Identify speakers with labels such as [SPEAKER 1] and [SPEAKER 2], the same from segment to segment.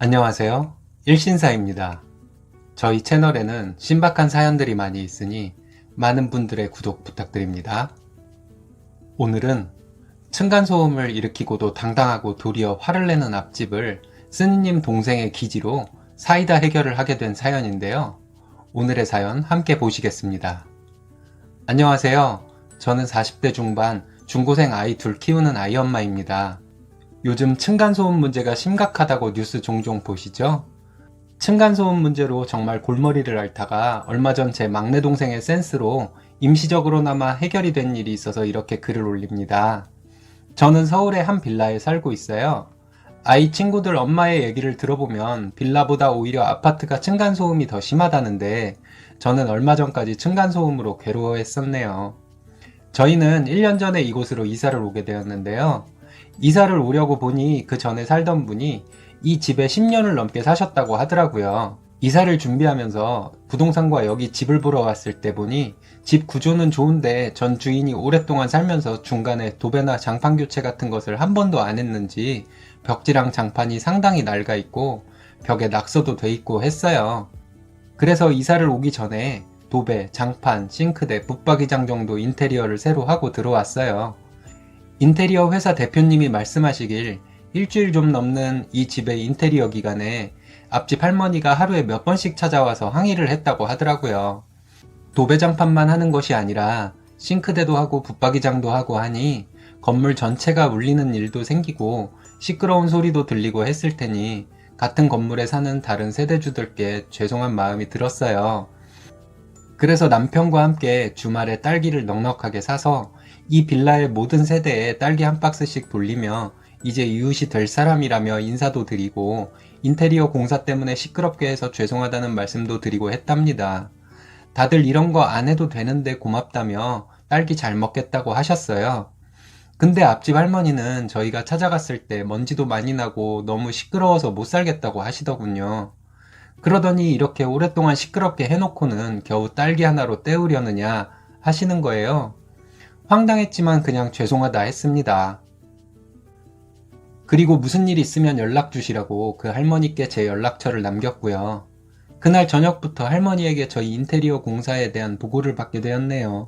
[SPEAKER 1] 안녕하세요. 일신사입니다. 저희 채널에는 신박한 사연들이 많이 있으니 많은 분들의 구독 부탁드립니다. 오늘은 층간소음을 일으키고도 당당하고 도리어 화를 내는 앞집을 스님 동생의 기지로 사이다 해결을 하게 된 사연인데요. 오늘의 사연 함께 보시겠습니다. 안녕하세요. 저는 40대 중반 중고생 아이 둘 키우는 아이 엄마입니다. 요즘 층간소음 문제가 심각하다고 뉴스 종종 보시죠? 층간소음 문제로 정말 골머리를 앓다가 얼마 전 제 막내 동생의 센스로 임시적으로나마 해결이 된 일이 있어서 이렇게 글을 올립니다. 저는 서울의 한 빌라에 살고 있어요. 아이 친구들 엄마의 얘기를 들어보면 빌라보다 오히려 아파트가 층간소음이 더 심하다는데 저는 얼마 전까지 층간소음으로 괴로워했었네요. 저희는 1년 전에 이곳으로 이사를 오게 되었는데요. 이사를 오려고 보니 그 전에 살던 분이 이 집에 10년을 넘게 사셨다고 하더라고요. 이사를 준비하면서 부동산과 여기 집을 보러 왔을 때 보니 집 구조는 좋은데 전 주인이 오랫동안 살면서 중간에 도배나 장판 교체 같은 것을 한 번도 안 했는지 벽지랑 장판이 상당히 낡아 있고 벽에 낙서도 돼 있고 했어요. 그래서 이사를 오기 전에 도배, 장판, 싱크대, 붙박이장 정도 인테리어를 새로 하고 들어왔어요. 인테리어 회사 대표님이 말씀하시길 일주일 좀 넘는 이 집의 인테리어 기간에 앞집 할머니가 하루에 몇 번씩 찾아와서 항의를 했다고 하더라고요. 도배장판만 하는 것이 아니라 싱크대도 하고 붙박이장도 하고 하니 건물 전체가 울리는 일도 생기고 시끄러운 소리도 들리고 했을 테니 같은 건물에 사는 다른 세대주들께 죄송한 마음이 들었어요. 그래서 남편과 함께 주말에 딸기를 넉넉하게 사서 이 빌라의 모든 세대에 딸기 한 박스씩 돌리며 이제 이웃이 될 사람이라며 인사도 드리고 인테리어 공사 때문에 시끄럽게 해서 죄송하다는 말씀도 드리고 했답니다. 다들 이런 거 안 해도 되는데 고맙다며 딸기 잘 먹겠다고 하셨어요. 근데 앞집 할머니는 저희가 찾아갔을 때 먼지도 많이 나고 너무 시끄러워서 못 살겠다고 하시더군요. 그러더니 이렇게 오랫동안 시끄럽게 해놓고는 겨우 딸기 하나로 때우려느냐 하시는 거예요. 황당했지만 그냥 죄송하다 했습니다. 그리고 무슨 일 있으면 연락 주시라고 그 할머니께 제 연락처를 남겼고요. 그날 저녁부터 할머니에게 저희 인테리어 공사에 대한 보고를 받게 되었네요.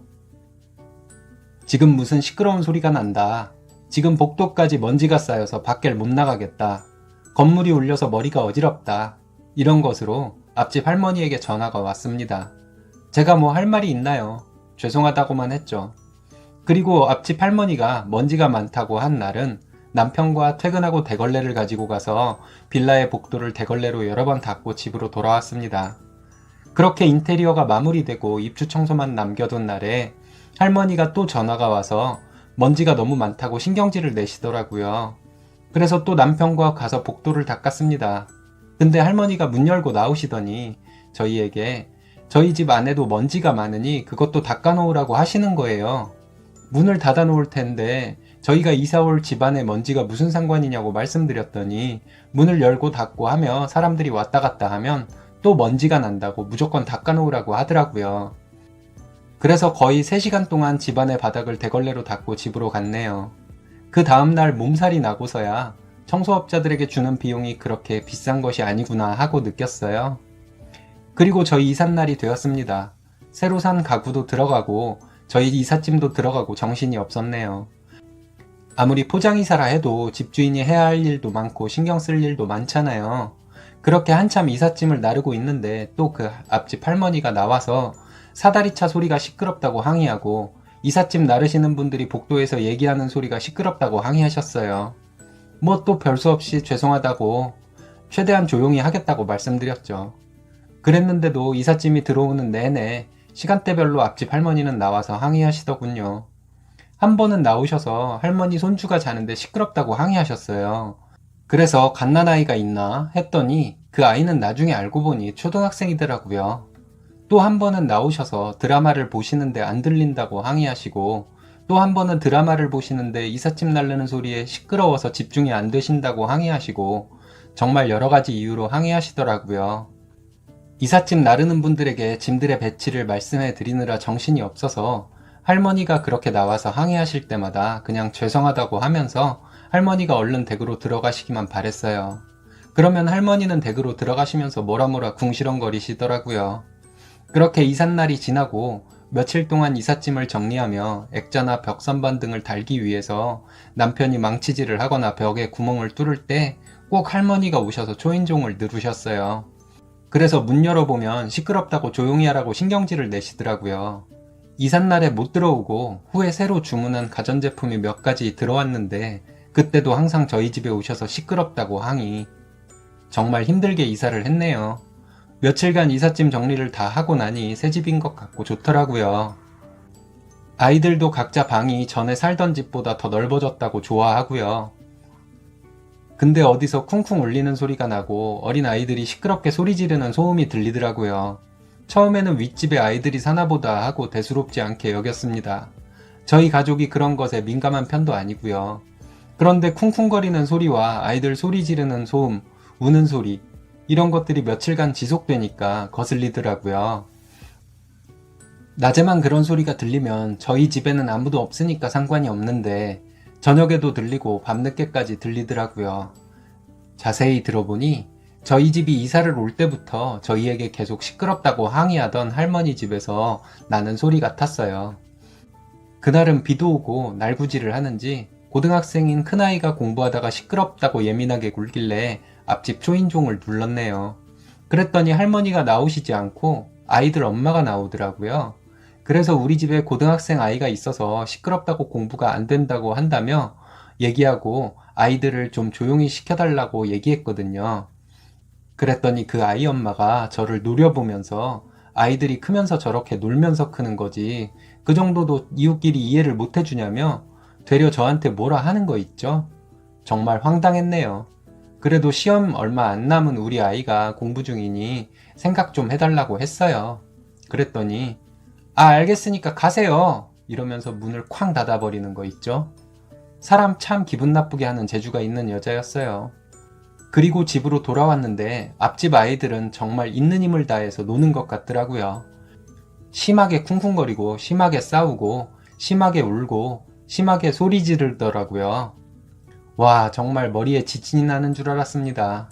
[SPEAKER 1] 지금 무슨 시끄러운 소리가 난다. 지금 복도까지 먼지가 쌓여서 밖을 못 나가겠다. 건물이 울려서 머리가 어지럽다. 이런 것으로 앞집 할머니에게 전화가 왔습니다. 제가 뭐 할 말이 있나요? 죄송하다고만 했죠. 그리고 앞집 할머니가 먼지가 많다고 한 날은 남편과 퇴근하고 대걸레를 가지고 가서 빌라의 복도를 대걸레로 여러 번 닦고 집으로 돌아왔습니다. 그렇게 인테리어가 마무리되고 입주 청소만 남겨둔 날에 할머니가 또 전화가 와서 먼지가 너무 많다고 신경질을 내시더라고요. 그래서 또 남편과 가서 복도를 닦았습니다. 근데 할머니가 문 열고 나오시더니 저희에게 저희 집 안에도 먼지가 많으니 그것도 닦아놓으라고 하시는 거예요. 문을 닫아 놓을 텐데 저희가 이사 올 집안에 먼지가 무슨 상관이냐고 말씀드렸더니 문을 열고 닫고 하며 사람들이 왔다 갔다 하면 또 먼지가 난다고 무조건 닦아 놓으라고 하더라고요. 그래서 거의 3시간 동안 집안의 바닥을 대걸레로 닦고 집으로 갔네요. 그 다음날 몸살이 나고서야 청소업자들에게 주는 비용이 그렇게 비싼 것이 아니구나 하고 느꼈어요. 그리고 저희 이삿날이 되었습니다. 새로 산 가구도 들어가고 저희 이삿짐도 들어가고 정신이 없었네요. 아무리 포장이사라 해도 집주인이 해야 할 일도 많고 신경 쓸 일도 많잖아요. 그렇게 한참 이삿짐을 나르고 있는데 또 그 앞집 할머니가 나와서 사다리차 소리가 시끄럽다고 항의하고 이삿짐 나르시는 분들이 복도에서 얘기하는 소리가 시끄럽다고 항의하셨어요. 뭐 또 별수 없이 죄송하다고 최대한 조용히 하겠다고 말씀드렸죠. 그랬는데도 이삿짐이 들어오는 내내 시간대별로 앞집 할머니는 나와서 항의하시더군요. 한 번은 나오셔서 할머니 손주가 자는데 시끄럽다고 항의하셨어요. 그래서 갓난아이가 있나 했더니 그 아이는 나중에 알고 보니 초등학생이더라고요. 또 한 번은 나오셔서 드라마를 보시는데 안 들린다고 항의하시고 또 한 번은 드라마를 보시는데 이삿짐 나르는 소리에 시끄러워서 집중이 안 되신다고 항의하시고 정말 여러 가지 이유로 항의하시더라고요. 이삿짐 나르는 분들에게 짐들의 배치를 말씀해 드리느라 정신이 없어서 할머니가 그렇게 나와서 항의하실 때마다 그냥 죄송하다고 하면서 할머니가 얼른 댁으로 들어가시기만 바랬어요. 그러면 할머니는 댁으로 들어가시면서 뭐라 궁시렁거리시더라고요. 그렇게 이삿날이 지나고 며칠 동안 이삿짐을 정리하며 액자나 벽선반 등을 달기 위해서 남편이 망치질을 하거나 벽에 구멍을 뚫을 때 꼭 할머니가 오셔서 초인종을 누르셨어요. 그래서 문 열어보면 시끄럽다고 조용히 하라고 신경질을 내시더라고요. 이삿날에 못 들어오고 후에 새로 주문한 가전제품이 몇 가지 들어왔는데 그때도 항상 저희 집에 오셔서 시끄럽다고 항의. 정말 힘들게 이사를 했네요. 며칠간 이삿짐 정리를 다 하고 나니 새 집인 것 같고 좋더라고요. 아이들도 각자 방이 전에 살던 집보다 더 넓어졌다고 좋아하고요. 근데 어디서 쿵쿵 울리는 소리가 나고 어린 아이들이 시끄럽게 소리 지르는 소음이 들리더라고요. 처음에는 윗집에 아이들이 사나보다 하고 대수롭지 않게 여겼습니다. 저희 가족이 그런 것에 민감한 편도 아니고요. 그런데 쿵쿵거리는 소리와 아이들 소리 지르는 소음, 우는 소리 이런 것들이 며칠간 지속되니까 거슬리더라고요. 낮에만 그런 소리가 들리면 저희 집에는 아무도 없으니까 상관이 없는데 저녁에도 들리고 밤늦게까지 들리더라고요. 자세히 들어보니 저희 집이 이사를 올 때부터 저희에게 계속 시끄럽다고 항의하던 할머니 집에서 나는 소리 같았어요. 그날은 비도 오고 날구지를 하는지 고등학생인 큰아이가 공부하다가 시끄럽다고 예민하게 굴길래 앞집 초인종을 눌렀네요. 그랬더니 할머니가 나오시지 않고 아이들 엄마가 나오더라고요. 그래서 우리 집에 고등학생 아이가 있어서 시끄럽다고 공부가 안 된다고 한다며 얘기하고 아이들을 좀 조용히 시켜달라고 얘기했거든요. 그랬더니 그 아이 엄마가 저를 노려보면서 아이들이 크면서 저렇게 놀면서 크는 거지 그 정도도 이웃끼리 이해를 못 해주냐며 되려 저한테 뭐라 하는 거 있죠? 정말 황당했네요. 그래도 시험 얼마 안 남은 우리 아이가 공부 중이니 생각 좀 해달라고 했어요. 그랬더니 알겠으니까 가세요 이러면서 문을 쾅 닫아버리는 거 있죠. 사람 참 기분 나쁘게 하는 재주가 있는 여자였어요. 그리고 집으로 돌아왔는데 앞집 아이들은 정말 있는 힘을 다해서 노는 것 같더라고요. 심하게 쿵쿵거리고 심하게 싸우고 심하게 울고 심하게 소리 지르더라고요. 와, 정말 머리에 지진이 나는 줄 알았습니다.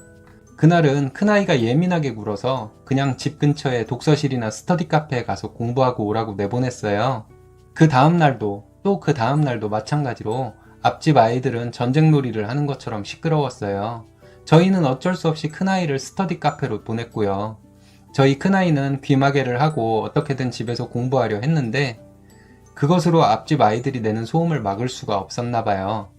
[SPEAKER 1] 그날은 큰아이가 예민하게 굴어서 그냥 집 근처에 독서실이나 스터디 카페에 가서 공부하고 오라고 내보냈어요. 그 다음날도 또 그 다음날도 마찬가지로 앞집 아이들은 전쟁놀이를 하는 것처럼 시끄러웠어요. 저희는 어쩔 수 없이 큰아이를 스터디 카페로 보냈고요. 저희 큰아이는 귀마개를 하고 어떻게든 집에서 공부하려 했는데 그것으로 앞집 아이들이 내는 소음을 막을 수가 없었나 봐요.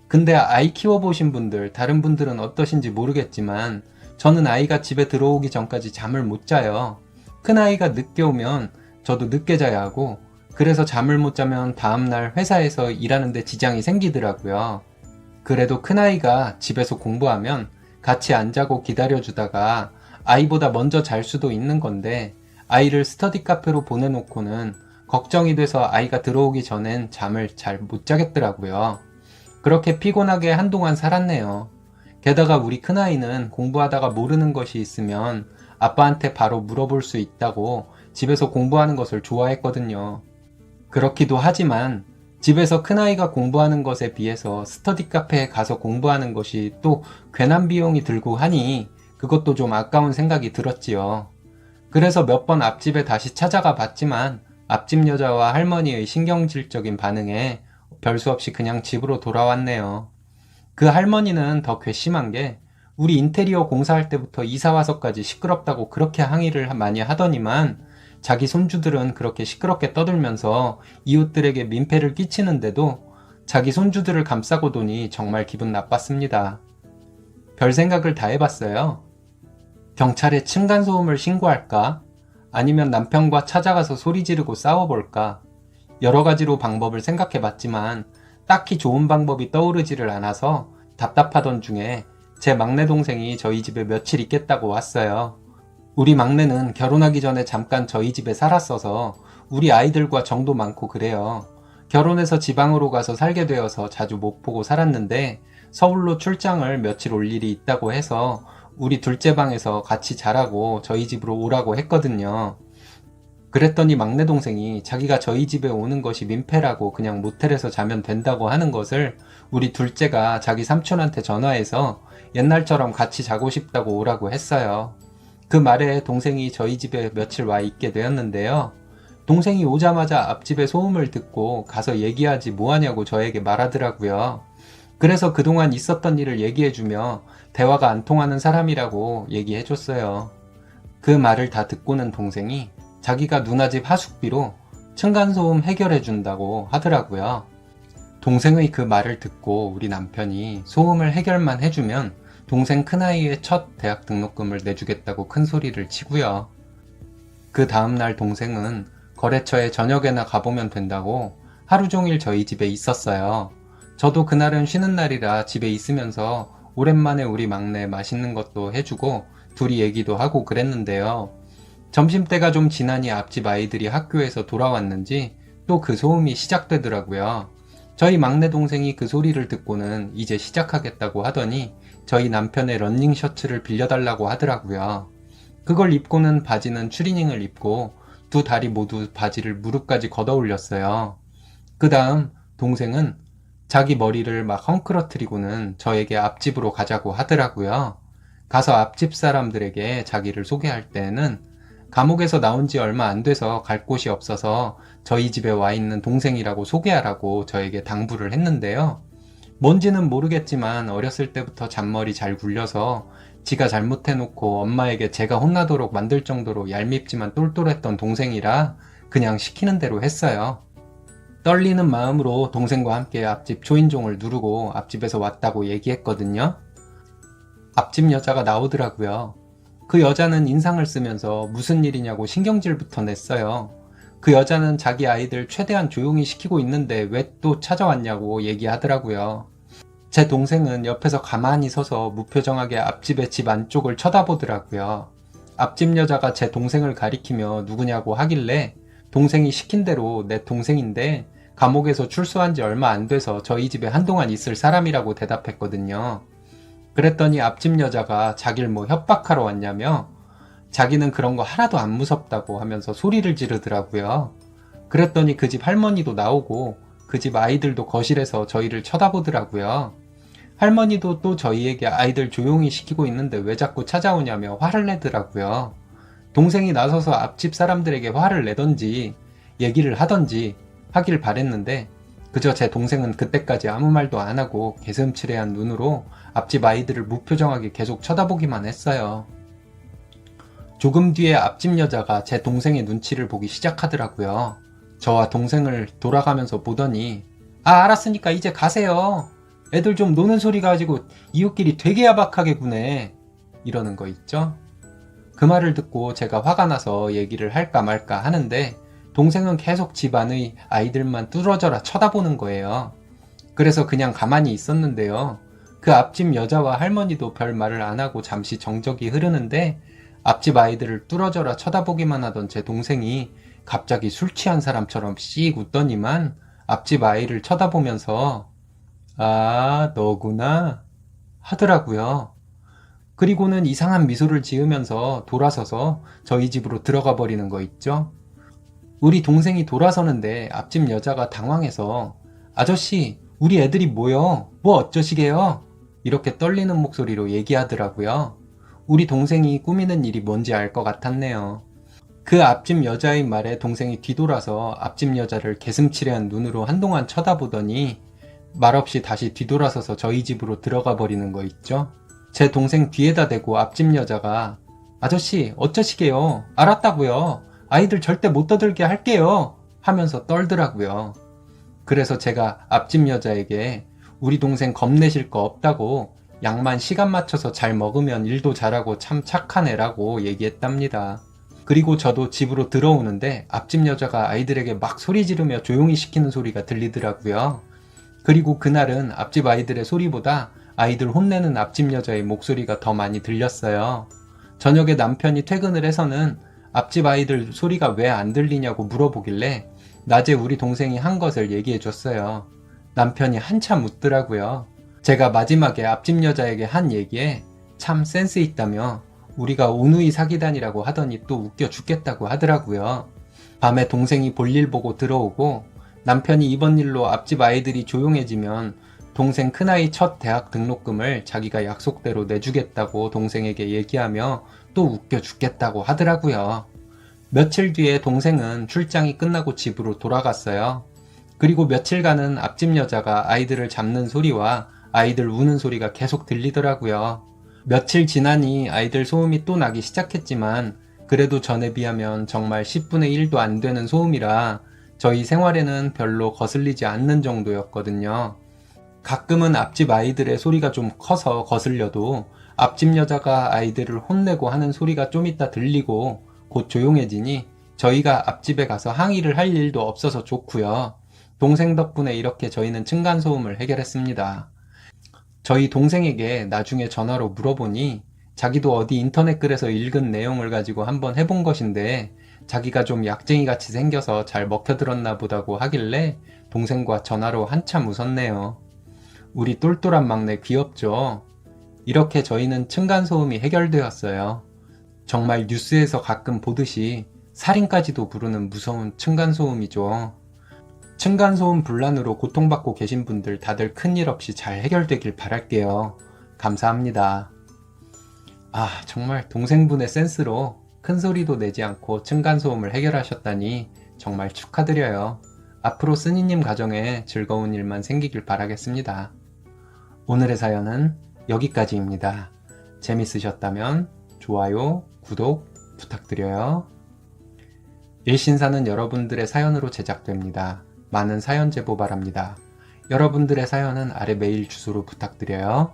[SPEAKER 1] 근데 아이 키워보신 분들, 다른 분들은 어떠신지 모르겠지만 저는 아이가 집에 들어오기 전까지 잠을 못 자요. 큰아이가 늦게 오면 저도 늦게 자야 하고 그래서 잠을 못 자면 다음날 회사에서 일하는데 지장이 생기더라고요. 그래도 큰아이가 집에서 공부하면 같이 안 자고 기다려주다가 아이보다 먼저 잘 수도 있는 건데 아이를 스터디 카페로 보내놓고는 걱정이 돼서 아이가 들어오기 전엔 잠을 잘 못 자겠더라고요. 그렇게 피곤하게 한동안 살았네요. 게다가 우리 큰아이는 공부하다가 모르는 것이 있으면 아빠한테 바로 물어볼 수 있다고 집에서 공부하는 것을 좋아했거든요. 그렇기도 하지만 집에서 큰아이가 공부하는 것에 비해서 스터디 카페에 가서 공부하는 것이 또 괜한 비용이 들고 하니 그것도 좀 아까운 생각이 들었지요. 그래서 몇 번 앞집에 다시 찾아가 봤지만 앞집 여자와 할머니의 신경질적인 반응에 별 수 없이 그냥 집으로 돌아왔네요. 그 할머니는 더 괘씸한 게 우리 인테리어 공사할 때부터 이사 와서까지 시끄럽다고 그렇게 항의를 많이 하더니만 자기 손주들은 그렇게 시끄럽게 떠들면서 이웃들에게 민폐를 끼치는데도 자기 손주들을 감싸고 도니 정말 기분 나빴습니다. 별 생각을 다 해봤어요. 경찰에 층간소음을 신고할까? 아니면 남편과 찾아가서 소리 지르고 싸워볼까? 여러 가지로 방법을 생각해 봤지만 딱히 좋은 방법이 떠오르지를 않아서 답답하던 중에 제 막내 동생이 저희 집에 며칠 있겠다고 왔어요. 우리 막내는 결혼하기 전에 잠깐 저희 집에 살았어서 우리 아이들과 정도 많고 그래요. 결혼해서 지방으로 가서 살게 되어서 자주 못 보고 살았는데 서울로 출장을 며칠 올 일이 있다고 해서 우리 둘째 방에서 같이 자라고 저희 집으로 오라고 했거든요. 그랬더니 막내 동생이 자기가 저희 집에 오는 것이 민폐라고 그냥 모텔에서 자면 된다고 하는 것을 우리 둘째가 자기 삼촌한테 전화해서 옛날처럼 같이 자고 싶다고 오라고 했어요. 그 말에 동생이 저희 집에 며칠 와 있게 되었는데요. 동생이 오자마자 앞집에 소음을 듣고 가서 얘기하지 뭐하냐고 저에게 말하더라고요. 그래서 그동안 있었던 일을 얘기해주며 대화가 안 통하는 사람이라고 얘기해줬어요. 그 말을 다 듣고는 동생이 자기가 누나 집 하숙비로 층간소음 해결해준다고 하더라고요. 동생의 그 말을 듣고 우리 남편이 소음을 해결만 해주면 동생 큰아이의 첫 대학 등록금을 내주겠다고 큰 소리를 치고요. 그 다음날 동생은 거래처에 저녁에나 가보면 된다고 하루 종일 저희 집에 있었어요. 저도 그날은 쉬는 날이라 집에 있으면서 오랜만에 우리 막내 맛있는 것도 해주고 둘이 얘기도 하고 그랬는데요. 점심때가 좀 지나니 앞집 아이들이 학교에서 돌아왔는지 또 그 소음이 시작되더라고요. 저희 막내 동생이 그 소리를 듣고는 이제 시작하겠다고 하더니 저희 남편의 러닝 셔츠를 빌려달라고 하더라고요. 그걸 입고는 바지는 추리닝을 입고 두 다리 모두 바지를 무릎까지 걷어 올렸어요. 그 다음 동생은 자기 머리를 막 헝클어뜨리고는 저에게 앞집으로 가자고 하더라고요. 가서 앞집 사람들에게 자기를 소개할 때는 감옥에서 나온 지 얼마 안 돼서 갈 곳이 없어서 저희 집에 와 있는 동생이라고 소개하라고 저에게 당부를 했는데요. 뭔지는 모르겠지만 어렸을 때부터 잔머리 잘 굴려서 지가 잘못해놓고 엄마에게 제가 혼나도록 만들 정도로 얄밉지만 똘똘했던 동생이라 그냥 시키는 대로 했어요. 떨리는 마음으로 동생과 함께 앞집 초인종을 누르고 앞집에서 왔다고 얘기했거든요. 앞집 여자가 나오더라고요. 그 여자는 인상을 쓰면서 무슨 일이냐고 신경질부터 냈어요. 그 여자는 자기 아이들 최대한 조용히 시키고 있는데 왜 또 찾아왔냐고 얘기하더라고요. 제 동생은 옆에서 가만히 서서 무표정하게 앞집의 집 안쪽을 쳐다보더라고요. 앞집 여자가 제 동생을 가리키며 누구냐고 하길래 동생이 시킨 대로 내 동생인데 감옥에서 출소한 지 얼마 안 돼서 저희 집에 한동안 있을 사람이라고 대답했거든요. 그랬더니 앞집 여자가 자기를 뭐 협박하러 왔냐며 자기는 그런 거 하나도 안 무섭다고 하면서 소리를 지르더라고요. 그랬더니 그 집 할머니도 나오고 그 집 아이들도 거실에서 저희를 쳐다보더라고요. 할머니도 또 저희에게 아이들 조용히 시키고 있는데 왜 자꾸 찾아오냐며 화를 내더라고요. 동생이 나서서 앞집 사람들에게 화를 내던지 얘기를 하던지 하길 바랬는데 그저 제 동생은 그때까지 아무 말도 안 하고 개슴츠레한 눈으로 앞집 아이들을 무표정하게 계속 쳐다보기만 했어요. 조금 뒤에 앞집 여자가 제 동생의 눈치를 보기 시작하더라고요. 저와 동생을 돌아가면서 보더니 알았으니까 이제 가세요. 애들 좀 노는 소리 가지고 이웃끼리 되게 야박하게 구네. 이러는 거 있죠? 그 말을 듣고 제가 화가 나서 얘기를 할까 말까 하는데 동생은 계속 집 안의 아이들만 뚫어져라 쳐다보는 거예요. 그래서 그냥 가만히 있었는데요. 그 앞집 여자와 할머니도 별 말을 안 하고 잠시 정적이 흐르는데 앞집 아이들을 뚫어져라 쳐다보기만 하던 제 동생이 갑자기 술 취한 사람처럼 씩 웃더니만 앞집 아이를 쳐다보면서 아, 너구나 하더라고요. 그리고는 이상한 미소를 지으면서 돌아서서 저희 집으로 들어가 버리는 거 있죠? 우리 동생이 돌아서는데 앞집 여자가 당황해서 아저씨, 우리 애들이 뭐요? 뭐 어쩌시게요? 이렇게 떨리는 목소리로 얘기하더라고요. 우리 동생이 꾸미는 일이 뭔지 알 것 같았네요. 그 앞집 여자의 말에 동생이 뒤돌아서 앞집 여자를 개슴츠레한 눈으로 한동안 쳐다보더니 말없이 다시 뒤돌아서서 저희 집으로 들어가 버리는 거 있죠? 제 동생 뒤에다 대고 앞집 여자가 아저씨 어쩌시게요? 알았다고요. 아이들 절대 못 떠들게 할게요. 하면서 떨더라고요. 그래서 제가 앞집 여자에게 우리 동생 겁내실 거 없다고 약만 시간 맞춰서 잘 먹으면 일도 잘하고 참 착한 애라고 얘기했답니다. 그리고 저도 집으로 들어오는데 앞집 여자가 아이들에게 막 소리 지르며 조용히 시키는 소리가 들리더라고요. 그리고 그날은 앞집 아이들의 소리보다 아이들 혼내는 앞집 여자의 목소리가 더 많이 들렸어요. 저녁에 남편이 퇴근을 해서는 앞집 아이들 소리가 왜 안 들리냐고 물어보길래 낮에 우리 동생이 한 것을 얘기해 줬어요. 남편이 한참 웃더라고요. 제가 마지막에 앞집 여자에게 한 얘기에 참 센스 있다며 우리가 오누이 사기단이라고 하더니 또 웃겨 죽겠다고 하더라고요. 밤에 동생이 볼일 보고 들어오고 남편이 이번 일로 앞집 아이들이 조용해지면 동생 큰아이 첫 대학 등록금을 자기가 약속대로 내주겠다고 동생에게 얘기하며 또 웃겨 죽겠다고 하더라고요. 며칠 뒤에 동생은 출장이 끝나고 집으로 돌아갔어요. 그리고 며칠간은 앞집 여자가 아이들을 잡는 소리와 아이들 우는 소리가 계속 들리더라고요. 며칠 지나니 아이들 소음이 또 나기 시작했지만 그래도 전에 비하면 정말 10분의 1도 안 되는 소음이라 저희 생활에는 별로 거슬리지 않는 정도였거든요. 가끔은 앞집 아이들의 소리가 좀 커서 거슬려도 앞집 여자가 아이들을 혼내고 하는 소리가 좀 이따 들리고 곧 조용해지니 저희가 앞집에 가서 항의를 할 일도 없어서 좋고요. 동생 덕분에 이렇게 저희는 층간소음을 해결했습니다. 저희 동생에게 나중에 전화로 물어보니 자기도 어디 인터넷 글에서 읽은 내용을 가지고 한번 해본 것인데 자기가 좀 약쟁이 같이 생겨서 잘 먹혀들었나 보다고 하길래 동생과 전화로 한참 웃었네요. 우리 똘똘한 막내 귀엽죠? 이렇게 저희는 층간소음이 해결되었어요. 정말 뉴스에서 가끔 보듯이 살인까지도 부르는 무서운 층간소음이죠. 층간소음 분란으로 고통받고 계신 분들 다들 큰일 없이 잘 해결되길 바랄게요. 감사합니다. 정말 동생분의 센스로 큰 소리도 내지 않고 층간소음을 해결하셨다니 정말 축하드려요. 앞으로 쓰니님 가정에 즐거운 일만 생기길 바라겠습니다. 오늘의 사연은 여기까지입니다. 재밌으셨다면 좋아요, 구독 부탁드려요. 일신사는 여러분들의 사연으로 제작됩니다. 많은 사연 제보 바랍니다. 여러분들의 사연은 아래 메일 주소로 부탁드려요.